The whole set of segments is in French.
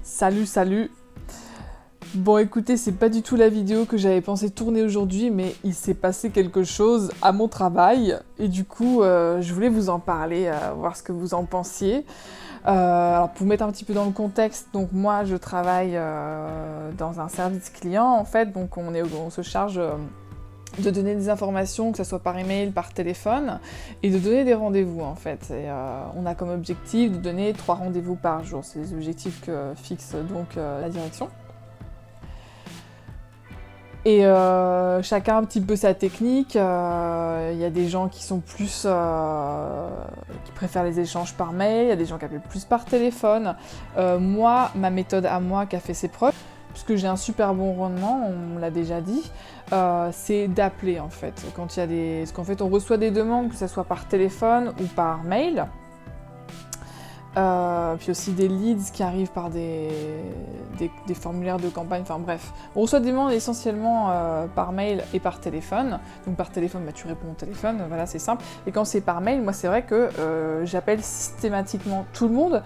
Salut. Bon écoutez, c'est pas du tout la vidéo que j'avais pensé tourner aujourd'hui, mais il s'est passé quelque chose à mon travail, et du coup je voulais vous en parler, voir ce que vous en pensiez. Alors pour vous mettre un petit peu dans le contexte, donc moi je travaille dans un service client en fait, donc on se charge de donner des informations, que ce soit par email, par téléphone, et de donner des rendez-vous en fait. Et on a comme objectif de donner 3 rendez-vous par jour. C'est les objectifs que fixe donc la direction. Et chacun un petit peu sa technique. Il y a des gens qui sont plus qui préfèrent les échanges par mail, il y a des gens qui appellent plus par téléphone. Moi, ma méthode à moi qui a fait ses preuves, puisque j'ai un super bon rendement, on l'a déjà dit, c'est d'appeler en fait. Quand il y a parce qu'en fait on reçoit des demandes, que ce soit par téléphone ou par mail. Puis aussi des leads qui arrivent par des formulaires de campagne, enfin bref. On reçoit des demandes essentiellement par mail et par téléphone. Donc par téléphone, tu réponds au téléphone, voilà, c'est simple. Et quand c'est par mail, moi c'est vrai que j'appelle systématiquement tout le monde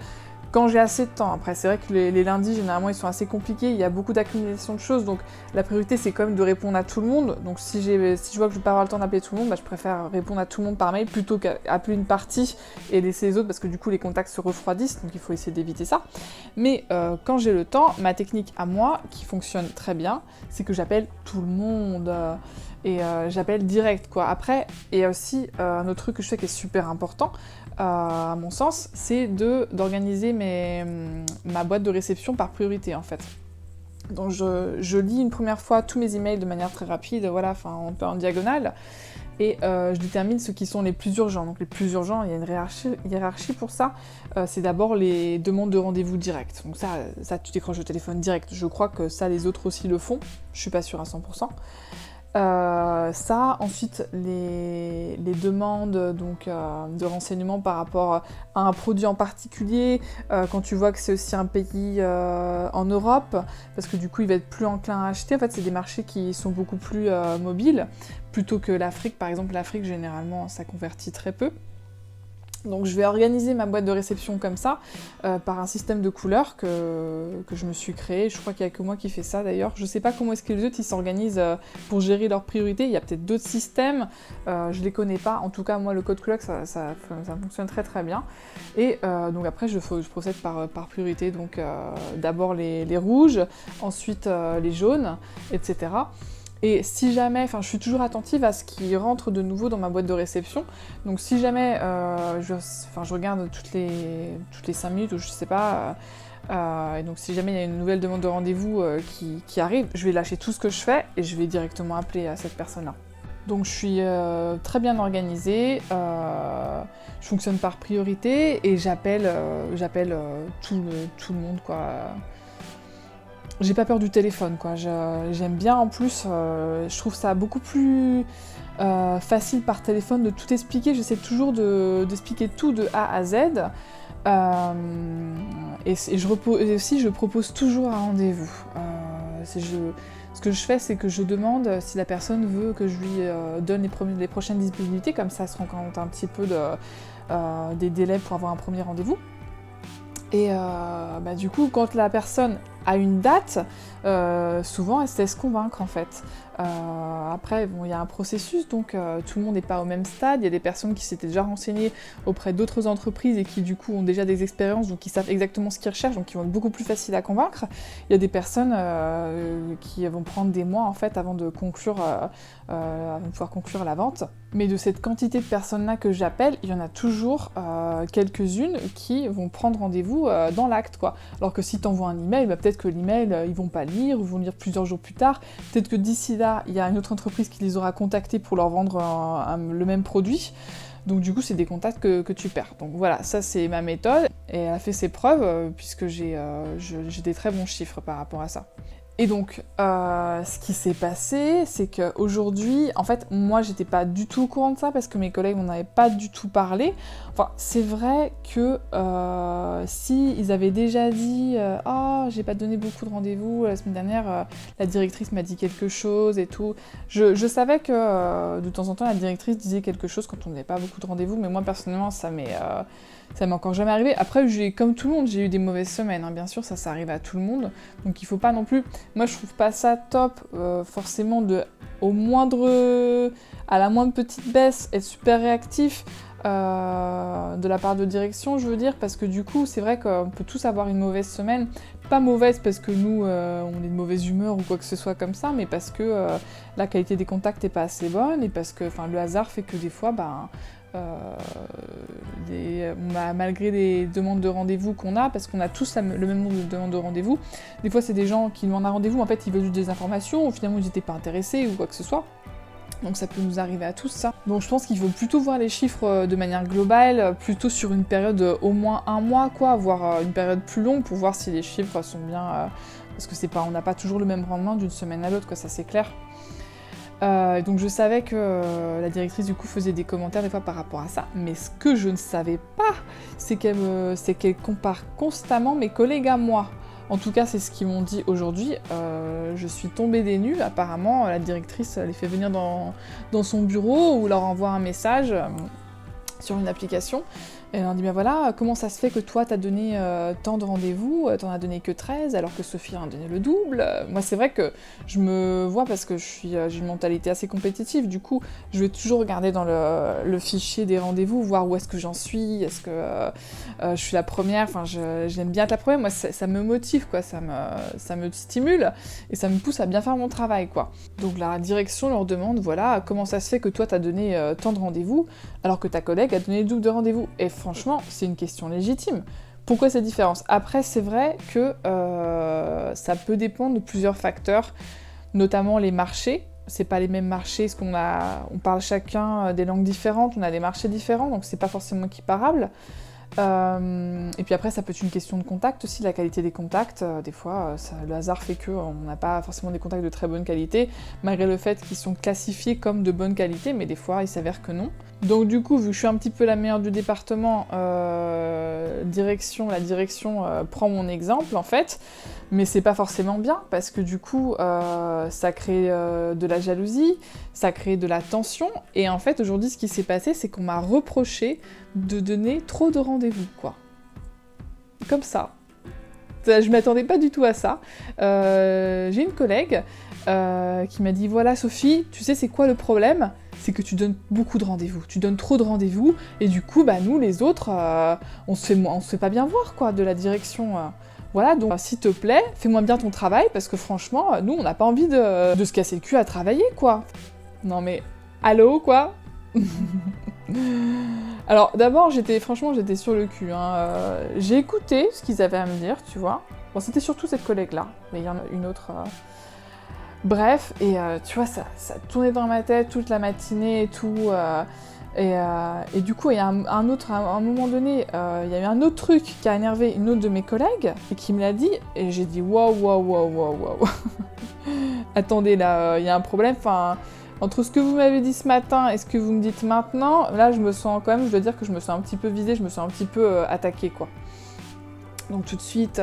quand j'ai assez de temps. Après, c'est vrai que les lundis, généralement, ils sont assez compliqués, il y a beaucoup d'accumulation de choses, donc la priorité, c'est quand même de répondre à tout le monde. Donc si je vois que je ne vais pas avoir le temps d'appeler tout le monde, je préfère répondre à tout le monde par mail plutôt qu'appeler une partie et laisser les autres, parce que du coup, les contacts se refroidissent, donc il faut essayer d'éviter ça. Mais quand j'ai le temps, ma technique à moi, qui fonctionne très bien, c'est que j'appelle tout le monde. Et j'appelle direct, quoi. Après, il y a aussi un autre truc que je fais qui est super important, à mon sens, c'est d'organiser ma boîte de réception par priorité, en fait. Donc je lis une première fois tous mes emails de manière très rapide, voilà, enfin un peu en diagonale, et je détermine ceux qui sont les plus urgents. Donc les plus urgents, il y a une hiérarchie pour ça. C'est d'abord les demandes de rendez-vous direct. Donc ça, tu décroches le téléphone direct. Je crois que ça, les autres aussi le font. Je suis pas sûre à 100%. Ensuite les demandes donc, de renseignements par rapport à un produit en particulier, quand tu vois que c'est aussi un pays en Europe, parce que du coup il va être plus enclin à acheter. En fait, c'est des marchés qui sont beaucoup plus mobiles, plutôt que l'Afrique. Par exemple, l'Afrique, généralement, ça convertit très peu. Donc je vais organiser ma boîte de réception comme ça, par un système de couleurs que je me suis créé. Je crois qu'il n'y a que moi qui fais ça d'ailleurs. Je ne sais pas comment est-ce que les autres ils s'organisent pour gérer leurs priorités. Il y a peut-être d'autres systèmes, je ne les connais pas. En tout cas, moi, le code couleur, ça fonctionne très très bien. Et donc après, je procède par priorité. Donc d'abord les rouges, ensuite les jaunes, etc. Et si jamais, je suis toujours attentive à ce qui rentre de nouveau dans ma boîte de réception. Donc si jamais, je regarde toutes les 5 minutes, ou je sais pas, et donc si jamais il y a une nouvelle demande de rendez-vous qui arrive, je vais lâcher tout ce que je fais et je vais directement appeler à cette personne-là. Donc je suis très bien organisée, je fonctionne par priorité et j'appelle tout le monde, quoi. J'ai pas peur du téléphone, quoi. J'aime bien, en plus, je trouve ça beaucoup plus facile par téléphone de tout expliquer. J'essaie toujours d'expliquer tout de A à Z. Et aussi, je propose toujours un rendez-vous. Ce que je fais, c'est que je demande si la personne veut que je lui donne les prochaines disponibilités, comme ça elle se rend compte un petit peu des délais pour avoir un premier rendez-vous. Et du coup, quand la personne a une date, souvent elle se laisse convaincre en fait. Après, il y a un processus, donc tout le monde n'est pas au même stade. Il y a des personnes qui s'étaient déjà renseignées auprès d'autres entreprises et qui du coup ont déjà des expériences, donc ils savent exactement ce qu'ils recherchent, donc ils vont être beaucoup plus faciles à convaincre. Il y a des personnes qui vont prendre des mois en fait avant de pouvoir conclure la vente. Mais de cette quantité de personnes-là que j'appelle, il y en a toujours quelques-unes qui vont prendre rendez-vous dans l'acte, quoi. Alors que si tu envoies un email, peut-être que l'email, ils vont pas lire, ou vont lire plusieurs jours plus tard. Peut-être que d'ici là, il y a une autre entreprise qui les aura contactés pour leur vendre le même produit. Donc du coup, c'est des contacts que tu perds. Donc voilà, ça c'est ma méthode, et elle a fait ses preuves, puisque j'ai des très bons chiffres par rapport à ça. Et donc, ce qui s'est passé, c'est qu'aujourd'hui, en fait, moi, j'étais pas du tout au courant de ça parce que mes collègues m'en avaient pas du tout parlé. Enfin, c'est vrai que si ils avaient déjà dit « Oh, j'ai pas donné beaucoup de rendez-vous, la semaine dernière, la directrice m'a dit quelque chose et tout », je savais que de temps en temps, la directrice disait quelque chose quand on n'avait pas beaucoup de rendez-vous, mais moi, personnellement, ça m'est Ça m'est encore jamais arrivé. Après, comme tout le monde, j'ai eu des mauvaises semaines, hein. Bien sûr, ça arrive à tout le monde. Donc il faut pas non plus... Moi, je trouve pas ça top, forcément, à la moindre petite baisse, être super réactif de la part de direction, je veux dire, parce que du coup, c'est vrai qu'on peut tous avoir une mauvaise semaine. Pas mauvaise parce que nous, on est de mauvaise humeur ou quoi que ce soit comme ça, mais parce que la qualité des contacts n'est pas assez bonne et parce que le hasard fait que des fois, malgré les demandes de rendez-vous qu'on a, parce qu'on a tous le même nombre de demandes de rendez-vous, des fois c'est des gens qui demandent un rendez-vous, en fait ils veulent juste des informations, ou finalement ils n'étaient pas intéressés ou quoi que ce soit. Donc ça peut nous arriver à tous, ça. Donc je pense qu'il faut plutôt voir les chiffres de manière globale, plutôt sur une période au moins un mois, quoi, voire une période plus longue pour voir si les chiffres sont bien... parce que on n'a pas toujours le même rendement d'une semaine à l'autre, quoi, ça c'est clair. Donc je savais que la directrice du coup faisait des commentaires des fois par rapport à ça, mais ce que je ne savais pas, c'est qu'elle compare constamment mes collègues à moi. En tout cas, c'est ce qu'ils m'ont dit aujourd'hui. Je suis tombée des nues. Apparemment, la directrice les fait venir dans son bureau ou leur envoie un message sur une application. Et elle leur dit, ben voilà, comment ça se fait que toi, t'as donné tant de rendez-vous, t'en as donné que 13, alors que Sophie en a donné le double. Moi, c'est vrai que je me vois, parce que j'ai une mentalité assez compétitive, du coup, je vais toujours regarder dans le fichier des rendez-vous, voir où est-ce que j'en suis, est-ce que je suis la première, j'aime bien être la première, moi, ça me motive, quoi, ça me stimule, et ça me pousse à bien faire mon travail, quoi. Donc la direction leur demande, voilà, comment ça se fait que toi, t'as donné tant de rendez-vous, alors que ta collègue a donné le double de rendez-vous. Et franchement, c'est une question légitime. Pourquoi cette différence? Après, c'est vrai que ça peut dépendre de plusieurs facteurs, notamment les marchés. C'est pas les mêmes marchés, parce on parle chacun des langues différentes, on a des marchés différents, donc c'est pas forcément équiparable. Et puis après, ça peut être une question de contact aussi, la qualité des contacts. Des fois, le hasard fait qu'on n'a pas forcément des contacts de très bonne qualité, malgré le fait qu'ils sont classifiés comme de bonne qualité, mais des fois, il s'avère que non. Donc du coup, vu que je suis un petit peu la meilleure du département, la direction prend mon exemple, en fait, mais c'est pas forcément bien, parce que du coup, ça crée de la jalousie, ça crée de la tension, et en fait, aujourd'hui, ce qui s'est passé, c'est qu'on m'a reproché de donner trop de rendez-vous, quoi. Comme ça. Je m'attendais pas du tout à ça. J'ai une collègue qui m'a dit, voilà Sophie, tu sais c'est quoi le problème? C'est que tu donnes beaucoup de rendez-vous, tu donnes trop de rendez-vous, et du coup, nous les autres, on se fait pas bien voir, quoi, de la direction. Voilà, donc s'il te plaît, fais-moi bien ton travail, parce que franchement, nous on n'a pas envie de se casser le cul à travailler, quoi. Non mais, allô, quoi. Alors d'abord, j'étais sur le cul, hein. J'ai écouté ce qu'ils avaient à me dire, tu vois. Bon, c'était surtout cette collègue-là, mais il y en a une autre... Bref, et tu vois, ça tournait dans ma tête toute la matinée et tout, et du coup, il y a à un moment donné, il y a eu un autre truc qui a énervé une autre de mes collègues, et qui me l'a dit, et j'ai dit, waouh, attendez, là, il y a un problème, entre ce que vous m'avez dit ce matin et ce que vous me dites maintenant, là, je dois dire que je me sens un petit peu visée, je me sens un petit peu attaquée, quoi. Donc tout de suite,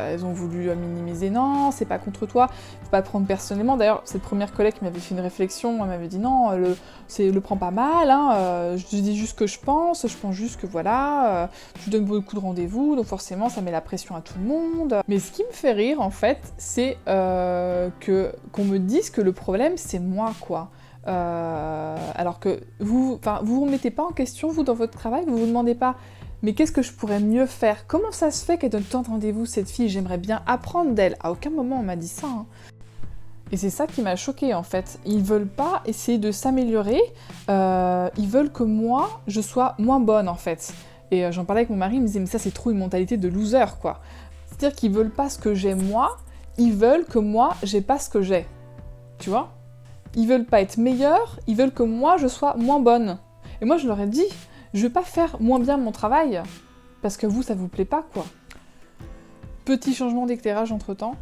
elles ont voulu minimiser. Non, c'est pas contre toi, faut pas le prendre personnellement. D'ailleurs, cette première collègue qui m'avait fait une réflexion, elle m'avait dit non, le prends pas mal, hein, je te dis juste ce que je pense juste que voilà, tu donnes beaucoup de rendez-vous, donc forcément ça met la pression à tout le monde. Mais ce qui me fait rire en fait, c'est qu'on me dise que le problème c'est moi, quoi. Alors que vous remettez pas en question, vous, dans votre travail, vous vous demandez pas mais qu'est-ce que je pourrais mieux faire? Comment ça se fait qu'elle donne tant de rendez-vous, cette fille? J'aimerais bien apprendre d'elle. À aucun moment on m'a dit ça, hein. Et c'est ça qui m'a choquée, en fait. Ils veulent pas essayer de s'améliorer, ils veulent que moi, je sois moins bonne, en fait. Et j'en parlais avec mon mari, il me disait, mais ça c'est trop une mentalité de loser, quoi. C'est-à-dire qu'ils veulent pas ce que j'ai moi, ils veulent que moi, j'ai pas ce que j'ai. Tu vois? Ils veulent pas être meilleurs, ils veulent que moi, je sois moins bonne. Et moi, je leur ai dit... Je vais pas faire moins bien mon travail, parce que vous, ça vous plaît pas, quoi. Petit changement d'éclairage entre-temps.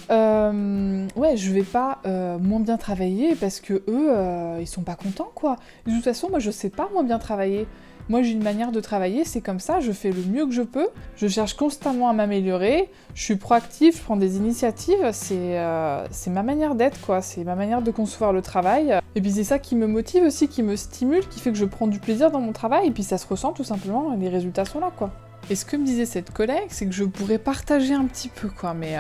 Ouais, je vais pas moins bien travailler, parce que eux, ils sont pas contents, quoi. De toute façon, moi, je sais pas moins bien travailler. Moi j'ai une manière de travailler, c'est comme ça, je fais le mieux que je peux, je cherche constamment à m'améliorer, je suis proactive, je prends des initiatives, c'est ma manière d'être quoi, c'est ma manière de concevoir le travail. Et puis c'est ça qui me motive aussi, qui me stimule, qui fait que je prends du plaisir dans mon travail, et puis ça se ressent tout simplement, et les résultats sont là quoi. Et ce que me disait cette collègue, c'est que je pourrais partager un petit peu, quoi, mais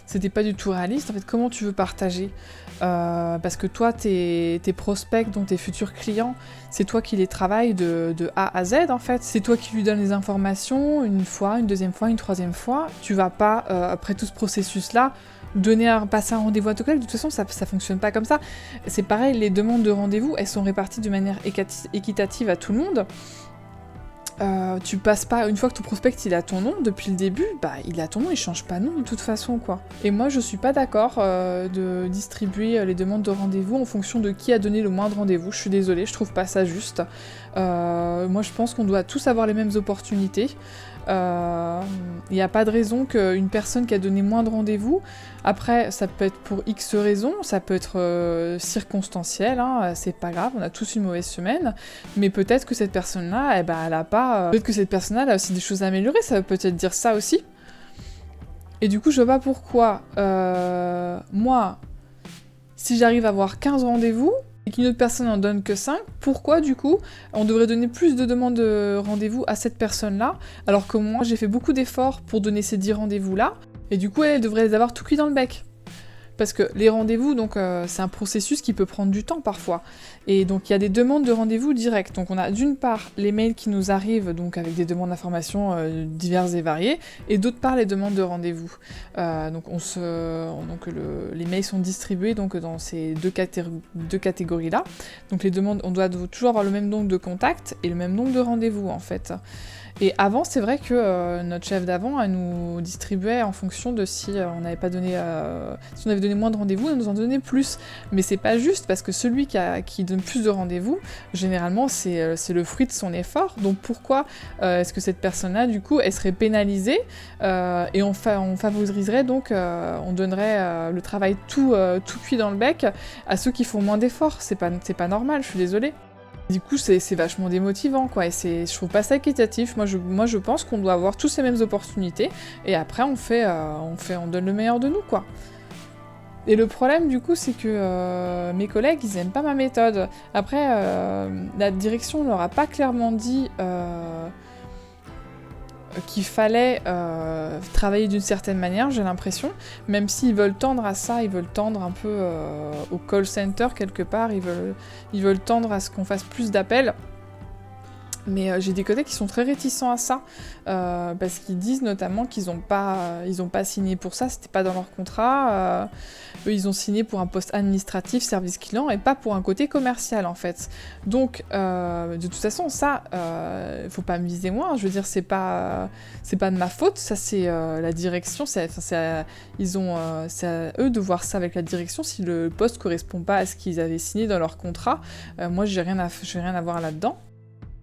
c'était pas du tout réaliste. En fait, comment tu veux partager parce que toi, tes prospects, donc tes futurs clients, c'est toi qui les travailles de A à Z, en fait. C'est toi qui lui donnes les informations une fois, une deuxième fois, une troisième fois. Tu vas pas, après tout ce processus-là, passer un rendez-vous à ton collègue. De toute façon, ça fonctionne pas comme ça. C'est pareil, les demandes de rendez-vous, elles sont réparties de manière équitative à tout le monde. Tu passes pas, une fois que ton prospect il a ton nom depuis le début, bah il a ton nom, il change pas de nom de toute façon quoi. Et moi je suis pas d'accord de distribuer les demandes de rendez-vous en fonction de qui a donné le moins de rendez-vous, je suis désolée, je trouve pas ça juste. Moi je pense qu'on doit tous avoir les mêmes opportunités. Il n'y a pas de raison qu'une personne qui a donné moins de rendez-vous, après ça peut être pour X raisons, ça peut être circonstanciel, hein, c'est pas grave, on a tous une mauvaise semaine, mais peut-être que cette personne-là, eh ben, elle a pas... peut-être que cette personne-là elle a aussi des choses à améliorer, ça veut peut-être dire ça aussi. Et du coup je vois pas pourquoi, moi, si j'arrive à avoir 15 rendez-vous, et qu'une autre personne en donne que 5, pourquoi du coup on devrait donner plus de demandes de rendez-vous à cette personne-là, alors que moi j'ai fait beaucoup d'efforts pour donner ces 10 rendez-vous-là, et du coup elle devrait les avoir tout cuit dans le bec. Parce que les rendez-vous, donc c'est un processus qui peut prendre du temps parfois. Et donc il y a des demandes de rendez-vous directes. Donc on a d'une part les mails qui nous arrivent, donc avec des demandes d'informations diverses et variées, et d'autre part les demandes de rendez-vous. Donc les mails sont distribués donc, dans ces deux catégories-là. Donc les demandes, on doit toujours avoir le même nombre de contacts et le même nombre de rendez-vous en fait. Et avant, c'est vrai que notre chef d'avant, elle nous distribuait en fonction de si on n'avait pas donné, si on avait donné moins de rendez-vous, elle nous en donnait plus. Mais c'est pas juste parce que celui qui donne plus de rendez-vous, généralement, c'est le fruit de son effort. Donc pourquoi est-ce que cette personne-là, du coup, elle serait pénalisée et on favoriserait donc, on donnerait le travail tout cuit dans le bec à ceux qui font moins d'efforts. C'est pas normal, je suis désolée. Du coup, c'est vachement démotivant, quoi, et je trouve pas ça équitatif. Moi, je pense qu'on doit avoir tous les mêmes opportunités, et après, on donne le meilleur de nous, quoi. Et le problème, du coup, c'est que mes collègues, ils aiment pas ma méthode. Après, la direction leur a pas clairement dit qu'il fallait travailler d'une certaine manière, j'ai l'impression, même s'ils veulent tendre à ça, ils veulent tendre un peu au call center quelque part, ils veulent tendre à ce qu'on fasse plus d'appels. Mais j'ai des collègues qui sont très réticents à ça, parce qu'ils disent notamment qu'ils n'ont pas signé pour ça, c'était pas dans leur contrat. Eux, ils ont signé pour un poste administratif, service client, et pas pour un côté commercial, en fait. Donc, de toute façon, ça, faut pas me viser moi, hein, je veux dire, c'est pas de ma faute, ça c'est la direction, c'est à eux de voir ça avec la direction, si le poste correspond pas à ce qu'ils avaient signé dans leur contrat, moi j'ai rien à voir là-dedans.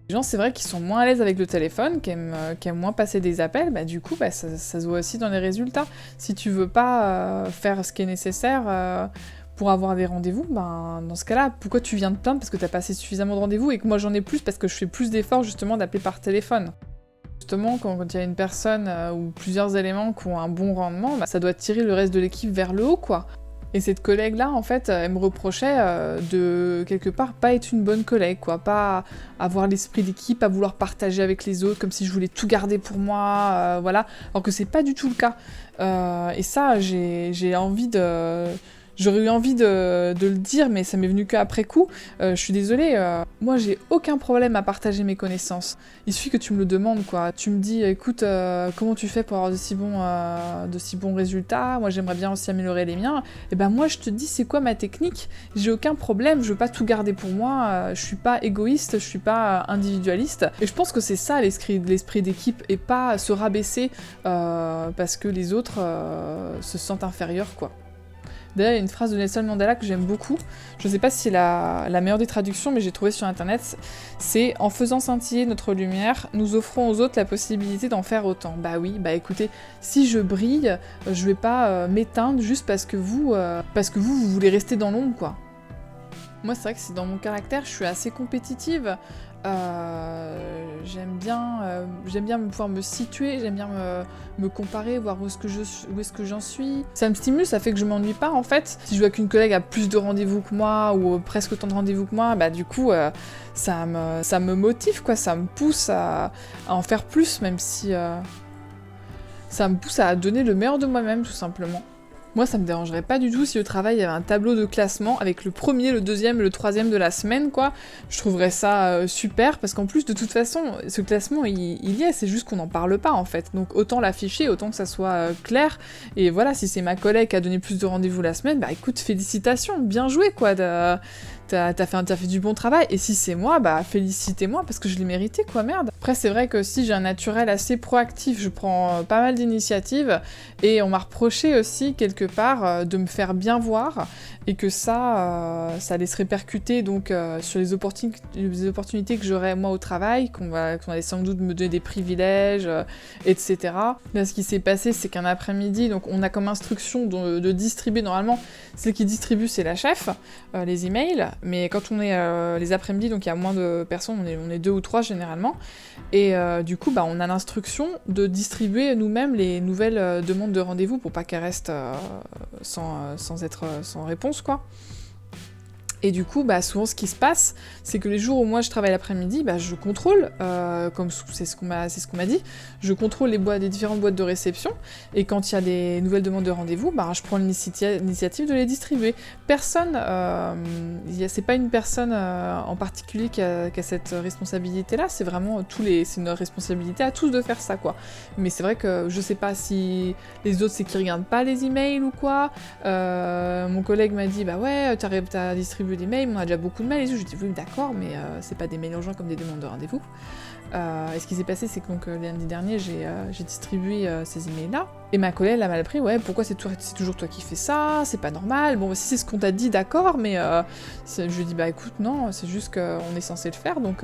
Les gens, c'est vrai qu'ils sont moins à l'aise avec le téléphone, qui aiment moins passer des appels, bah du coup, ça se voit aussi dans les résultats. Si tu veux pas faire ce qui est nécessaire pour avoir des rendez-vous, ben dans ce cas-là, pourquoi tu viens te plaindre parce que t'as passé suffisamment de rendez-vous et que moi j'en ai plus parce que je fais plus d'efforts justement d'appeler par téléphone. Justement, quand il y a une personne ou plusieurs éléments qui ont un bon rendement, bah, ça doit tirer le reste de l'équipe vers le haut, quoi. Et cette collègue-là, en fait, elle me reprochait de, quelque part, pas être une bonne collègue, quoi. Pas avoir l'esprit d'équipe, à vouloir partager avec les autres, comme si je voulais tout garder pour moi, voilà. Alors que c'est pas du tout le cas. Et ça, j'aurais eu envie de le dire, mais ça m'est venu qu'après coup. Je suis désolée, moi j'ai aucun problème à partager mes connaissances. Il suffit que tu me le demandes, quoi. Tu me dis, écoute, comment tu fais pour avoir de si bons résultats? Moi j'aimerais bien aussi améliorer les miens. Et ben moi je te dis, c'est quoi ma technique? J'ai aucun problème, je veux pas tout garder pour moi, je suis pas égoïste, je suis pas individualiste. Et je pense que c'est ça l'esprit d'équipe, et pas se rabaisser parce que les autres se sentent inférieurs, quoi. D'ailleurs, il y a une phrase de Nelson Mandela que j'aime beaucoup. Je ne sais pas si c'est la meilleure des traductions, mais j'ai trouvé sur internet. C'est « En faisant scintiller notre lumière, nous offrons aux autres la possibilité d'en faire autant ». Bah oui, bah écoutez, si je brille, je vais pas m'éteindre juste parce que vous voulez rester dans l'ombre, quoi. Moi, c'est vrai que c'est dans mon caractère, je suis assez compétitive. J'aime bien pouvoir me situer, j'aime bien me comparer, voir où est-ce que j'en suis. Ça me stimule, ça fait que je m'ennuie pas en fait. Si je vois qu'une collègue a plus de rendez-vous que moi ou presque autant de rendez-vous que moi, bah du coup ça me motive quoi, ça me pousse à en faire plus, même si ça me pousse à donner le meilleur de moi-même tout simplement. Moi, ça me dérangerait pas du tout si au travail, il y avait un tableau de classement avec le premier, le deuxième et le troisième de la semaine, quoi. Je trouverais ça super, parce qu'en plus, de toute façon, ce classement, il y est, c'est juste qu'on n'en parle pas, en fait. Donc autant l'afficher, autant que ça soit clair. Et voilà, si c'est ma collègue qui a donné plus de rendez-vous la semaine, bah écoute, félicitations, bien joué, quoi. T'as fait du bon travail, et si c'est moi, bah félicitez-moi, parce que je l'ai mérité, quoi, merde. Après, c'est vrai que si j'ai un naturel assez proactif, je prends pas mal d'initiatives, et on m'a reproché aussi, quelque part, de me faire bien voir, et que ça allait se répercuter donc sur les opportunités que j'aurais moi au travail, qu'on allait sans doute me donner des privilèges, etc. Là, ce qui s'est passé, c'est qu'un après-midi, donc on a comme instruction de distribuer, normalement, celle qui distribue, c'est la chef, les emails, mais quand on est les après-midi, donc il y a moins de personnes, on est 2 ou 3 généralement, et du coup, bah, on a l'instruction de distribuer nous-mêmes les nouvelles demandes de rendez-vous pour pas qu'elles restent sans réponse, quoi. Et du coup, bah, souvent ce qui se passe, c'est que les jours où moi je travaille l'après-midi, bah, je contrôle, comme c'est ce qu'on m'a dit, je contrôle les différentes boîtes de réception, et quand il y a des nouvelles demandes de rendez-vous, bah, je prends l'initiative de les distribuer. Personne, c'est pas une personne en particulier qui a cette responsabilité-là, c'est vraiment c'est une responsabilité à tous de faire ça, quoi. Mais c'est vrai que je sais pas si les autres c'est qu'ils regardent pas les emails ou quoi. Mon collègue m'a dit, bah ouais, t'as distribué des mails, on a déjà beaucoup de mails et tout. Je lui ai dit oui d'accord, mais c'est pas des mails urgents comme des demandes de rendez-vous. Et ce qui s'est passé, c'est que donc, lundi dernier, j'ai distribué ces emails-là. Et ma collègue l'a mal pris, ouais, pourquoi c'est toujours toi qui fais ça, c'est pas normal. Bon, si c'est ce qu'on t'a dit, d'accord, mais je lui ai dit, bah écoute, non, c'est juste qu'on est censé le faire, donc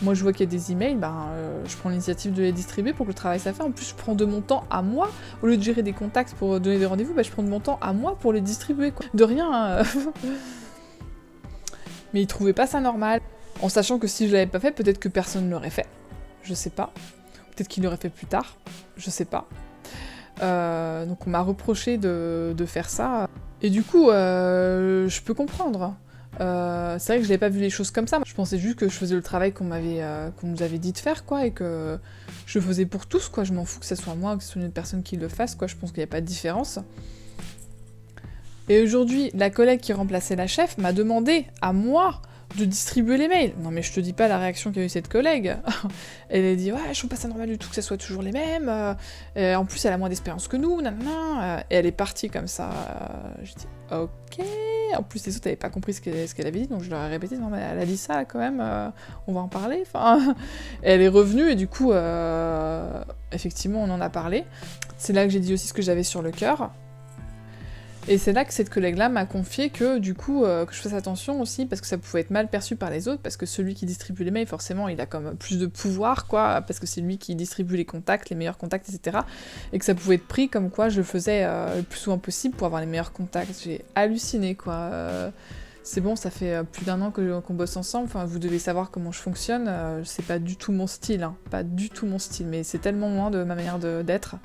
moi je vois qu'il y a des emails, je prends l'initiative de les distribuer pour que le travail soit fait. En plus, je prends de mon temps à moi, au lieu de gérer des contacts pour donner des rendez-vous, je prends de mon temps à moi pour les distribuer, quoi. De rien. Mais il trouvait pas ça normal. En sachant que si je l'avais pas fait, peut-être que personne ne l'aurait fait. Je sais pas. Peut-être qu'il l'aurait fait plus tard. Je sais pas. Donc on m'a reproché de faire ça. Et du coup, je peux comprendre. C'est vrai que je n'avais pas vu les choses comme ça. Je pensais juste que je faisais le travail qu'on nous avait dit de faire, quoi, et que je le faisais pour tous, quoi. Je m'en fous que ce soit moi ou que ce soit une personne qui le fasse, quoi. Je pense qu'il n'y a pas de différence. Et aujourd'hui, la collègue qui remplaçait la chef m'a demandé à moi de distribuer les mails. Non mais je te dis pas la réaction qu'a eu cette collègue. Elle a dit ouais, je trouve pas ça normal du tout que ça soit toujours les mêmes. En plus elle a moins d'expérience que nous, nanana. Et elle est partie comme ça. Je dis ok. En plus les autres n'avaient pas compris ce qu'elle avait dit, donc je leur ai répété non mais elle a dit ça quand même. On va en parler. Enfin, elle est revenue et du coup effectivement on en a parlé. C'est là que j'ai dit aussi ce que j'avais sur le cœur. Et c'est là que cette collègue-là m'a confié que, du coup, que je fasse attention aussi, parce que ça pouvait être mal perçu par les autres, parce que celui qui distribue les mails, forcément, il a comme plus de pouvoir, quoi, parce que c'est lui qui distribue les contacts, les meilleurs contacts, etc. Et que ça pouvait être pris comme quoi je le faisais le plus souvent possible pour avoir les meilleurs contacts. J'ai halluciné, quoi. C'est bon, ça fait plus d'1 an qu'on bosse ensemble, enfin, vous devez savoir comment je fonctionne, c'est pas du tout mon style, hein, pas du tout mon style, mais c'est tellement loin de ma manière d'être.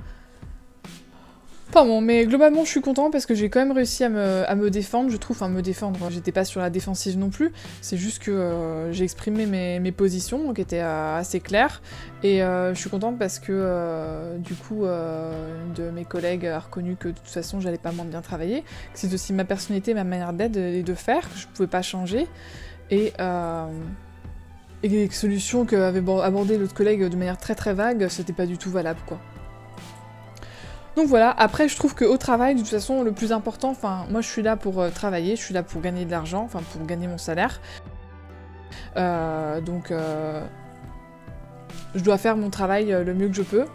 Enfin bon, mais globalement je suis content parce que j'ai quand même réussi à me défendre, je trouve, enfin me défendre, j'étais pas sur la défensive non plus, c'est juste que j'ai exprimé mes positions, qui étaient assez claires, et je suis contente parce que du coup, une de mes collègues a reconnu que de toute façon j'allais pas moins bien travailler, que c'est aussi ma personnalité, ma manière d'être et de faire, que je pouvais pas changer, et les solutions qu'avait abordées l'autre collègue de manière très très vague, c'était pas du tout valable, quoi. Donc voilà, après je trouve qu'au travail, de toute façon, le plus important, enfin, moi je suis là pour travailler, je suis là pour gagner de l'argent, enfin pour gagner mon salaire. Donc je dois faire mon travail le mieux que je peux.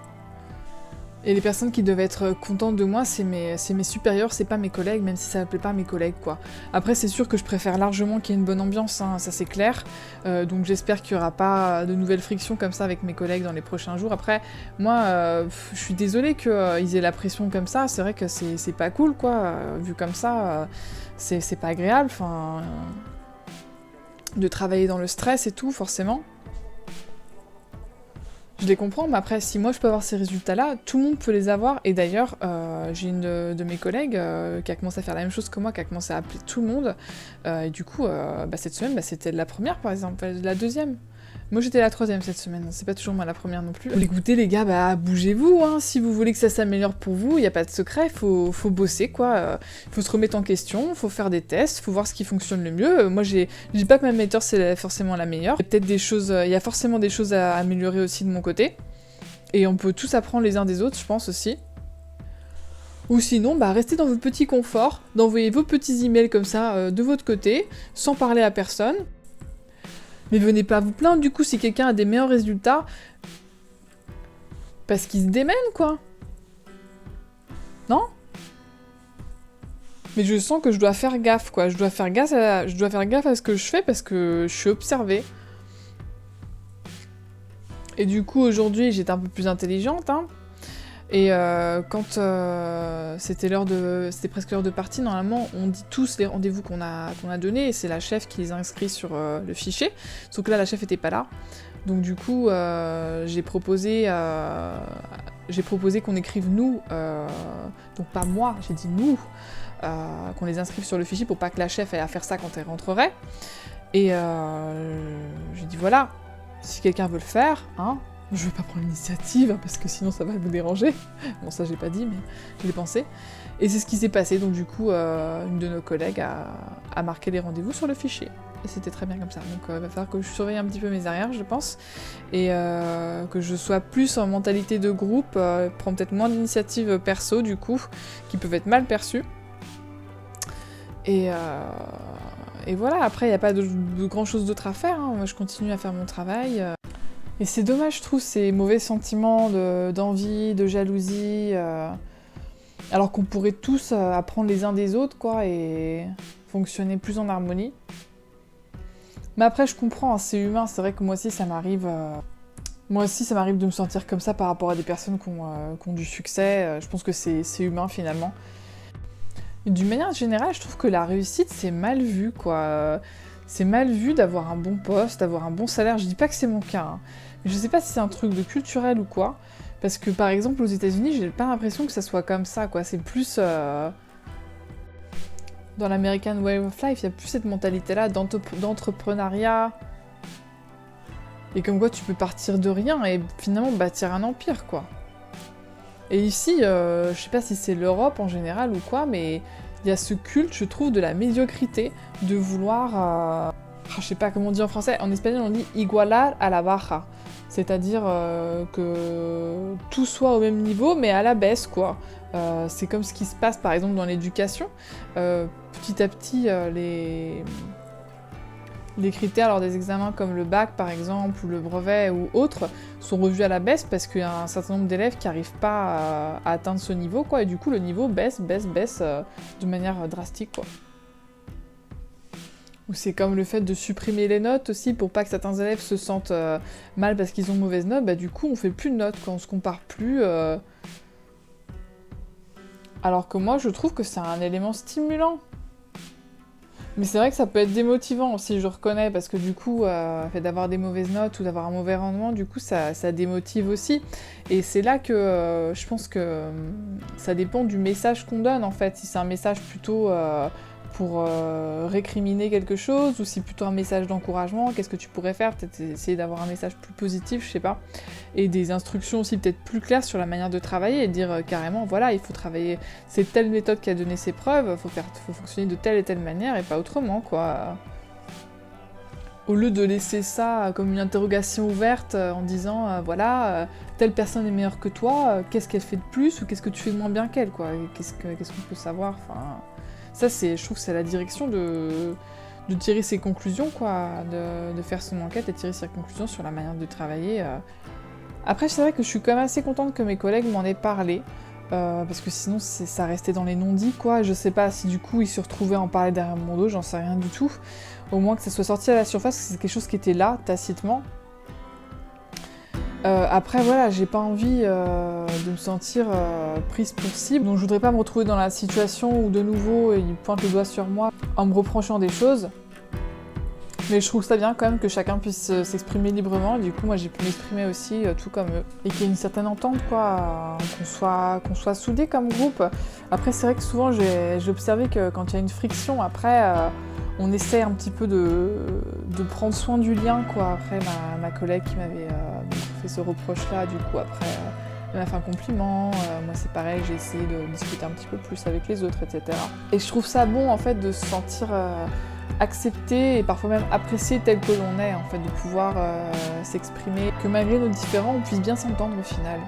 Et les personnes qui devaient être contentes de moi, c'est mes supérieurs, c'est pas mes collègues, même si ça plaît pas mes collègues, quoi. Après, c'est sûr que je préfère largement qu'il y ait une bonne ambiance, hein, ça c'est clair. Donc j'espère qu'il y aura pas de nouvelles frictions comme ça avec mes collègues dans les prochains jours. Après, moi, je suis désolée qu'ils aient la pression comme ça, c'est vrai que c'est pas cool, quoi. Vu comme ça, c'est pas agréable, enfin... de travailler dans le stress et tout, forcément. Je les comprends, mais après, si moi je peux avoir ces résultats-là, tout le monde peut les avoir. Et d'ailleurs, j'ai une de mes collègues qui a commencé à faire la même chose que moi, qui a commencé à appeler tout le monde. Et du coup, cette semaine, c'était la première par exemple, la deuxième. Moi j'étais la troisième cette semaine, c'est pas toujours moi la première non plus. Écoutez les gars, bougez-vous, hein, si vous voulez que ça s'améliore pour vous, il n'y a pas de secret, faut bosser quoi. Faut se remettre en question, faut faire des tests, faut voir ce qui fonctionne le mieux. Moi je dis pas que ma méthode c'est forcément la meilleure. Il y a forcément des choses à améliorer aussi de mon côté. Et on peut tous apprendre les uns des autres, je pense aussi. Ou sinon, restez dans votre petit confort, d'envoyer vos petits emails comme ça de votre côté, sans parler à personne. Mais venez pas vous plaindre du coup si quelqu'un a des meilleurs résultats. Parce qu'il se démène quoi. Non? Mais je sens que je dois faire gaffe quoi. Je dois faire gaffe à ce que je fais parce que je suis observée. Et du coup aujourd'hui j'étais un peu plus intelligente hein. Et quand c'était presque l'heure de partie, normalement on dit tous les rendez-vous qu'on a donnés et c'est la chef qui les a inscrits sur le fichier. Sauf que là la chef était pas là. Donc du coup j'ai proposé qu'on écrive nous, donc pas moi, j'ai dit nous, qu'on les inscrive sur le fichier pour pas que la chef ait à faire ça quand elle rentrerait. Et j'ai dit voilà, si quelqu'un veut le faire, hein, je veux pas prendre l'initiative, parce que sinon ça va vous déranger. Bon, ça j'ai pas dit, mais je l'ai pensé. Et c'est ce qui s'est passé, donc du coup, une de nos collègues a marqué les rendez-vous sur le fichier. Et c'était très bien comme ça. Donc il va falloir que je surveille un petit peu mes arrières, je pense. Et que je sois plus en mentalité de groupe, prendre peut-être moins d'initiatives perso, du coup, qui peuvent être mal perçues. Et voilà, après, il n'y a pas de grand-chose d'autre à faire. Hein. Moi, je continue à faire mon travail. Et c'est dommage, je trouve, ces mauvais sentiments d'envie, de jalousie, alors qu'on pourrait tous apprendre les uns des autres, quoi, et fonctionner plus en harmonie. Mais après, je comprends, hein, c'est humain, c'est vrai que moi aussi, ça m'arrive de me sentir comme ça par rapport à des personnes qui ont du succès. Je pense que c'est humain, finalement. Et d'une manière générale, je trouve que la réussite, c'est mal vu, quoi. C'est mal vu d'avoir un bon poste, d'avoir un bon salaire. Je dis pas que c'est mon cas, hein. Je sais pas si c'est un truc de culturel ou quoi, parce que par exemple aux États-Unis, j'ai pas l'impression que ça soit comme ça, quoi. C'est plus dans l'American Way of Life, il y a plus cette mentalité-là d'entrepreneuriat, et comme quoi tu peux partir de rien et finalement bâtir un empire, quoi. Et ici, je sais pas si c'est l'Europe en général ou quoi, mais il y a ce culte, je trouve, de la médiocrité, de vouloir... je sais pas comment on dit en français, en espagnol on dit igualar a la baja. C'est-à-dire que tout soit au même niveau, mais à la baisse, quoi. C'est comme ce qui se passe, par exemple, dans l'éducation. Petit à petit, les critères lors des examens comme le bac, par exemple, ou le brevet ou autres, sont revus à la baisse parce qu'il y a un certain nombre d'élèves qui n'arrivent pas à atteindre ce niveau, quoi. Et du coup, le niveau baisse de manière drastique, quoi. Ou c'est comme le fait de supprimer les notes aussi pour pas que certains élèves se sentent mal parce qu'ils ont mauvaise note, du coup on fait plus de notes, quand on se compare plus. Alors que moi je trouve que c'est un élément stimulant. Mais c'est vrai que ça peut être démotivant aussi, je reconnais, parce que du coup, le fait d'avoir des mauvaises notes ou d'avoir un mauvais rendement, du coup ça démotive aussi. Et c'est là que je pense que ça dépend du message qu'on donne en fait, si c'est un message plutôt... pour récriminer quelque chose, ou si plutôt un message d'encouragement, qu'est-ce que tu pourrais faire, peut-être essayer d'avoir un message plus positif, je sais pas, et des instructions aussi peut-être plus claires sur la manière de travailler, et dire carrément, voilà, il faut travailler, c'est telle méthode qui a donné ses preuves, faut fonctionner de telle et telle manière, et pas autrement, quoi. Au lieu de laisser ça comme une interrogation ouverte en disant, voilà, telle personne est meilleure que toi, qu'est-ce qu'elle fait de plus, ou qu'est-ce que tu fais de moins bien qu'elle, quoi, qu'est-ce qu'on peut savoir, enfin... Ça, je trouve que c'est la direction de tirer ses conclusions, quoi, de faire son enquête et tirer ses conclusions sur la manière de travailler. Après, c'est vrai que je suis quand même assez contente que mes collègues m'en aient parlé, parce que sinon, ça restait dans les non-dits, quoi. Je sais pas si du coup, ils se retrouvaient à en parler derrière mon dos, j'en sais rien du tout. Au moins que ça soit sorti à la surface, que c'est quelque chose qui était là, tacitement. Après voilà, j'ai pas envie de me sentir prise pour cible, donc je voudrais pas me retrouver dans la situation où de nouveau ils pointent le doigt sur moi en me reprochant des choses. Mais je trouve ça bien quand même que chacun puisse s'exprimer librement. Du coup, moi, j'ai pu m'exprimer aussi, tout comme eux. Et qu'il y ait une certaine entente, quoi, qu'on soit soudés comme groupe. Après, c'est vrai que souvent, j'ai observé que quand il y a une friction, après, on essaie un petit peu de prendre soin du lien, quoi. Après, ma collègue qui m'avait fait ce reproche-là, du coup, après, elle m'a fait un compliment. Moi, c'est pareil, j'ai essayé de discuter un petit peu plus avec les autres, etc. Et je trouve ça bon, en fait, de se sentir accepter et parfois même apprécier tel que l'on est, en fait, de pouvoir s'exprimer, que malgré nos différends, on puisse bien s'entendre au final.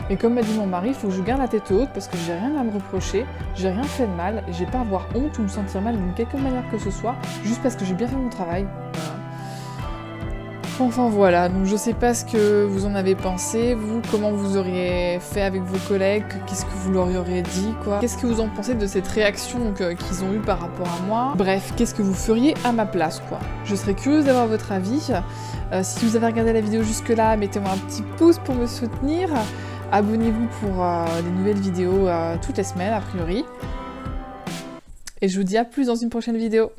Et comme m'a dit mon mari, il faut que je garde la tête haute parce que j'ai rien à me reprocher, j'ai rien fait de mal, et j'ai pas à avoir honte ou me sentir mal d'une quelque manière que ce soit, juste parce que j'ai bien fait mon travail. Voilà. Enfin voilà, donc je sais pas ce que vous en avez pensé, vous, comment vous auriez fait avec vos collègues, qu'est-ce que vous leur auriez dit, quoi. Qu'est-ce que vous en pensez de cette réaction qu'ils ont eue par rapport à moi? Bref, qu'est-ce que vous feriez à ma place, quoi. Je serais curieuse d'avoir votre avis. Si vous avez regardé la vidéo jusque-là, mettez-moi un petit pouce pour me soutenir. Abonnez-vous pour des nouvelles vidéos toutes les semaines, a priori. Et je vous dis à plus dans une prochaine vidéo.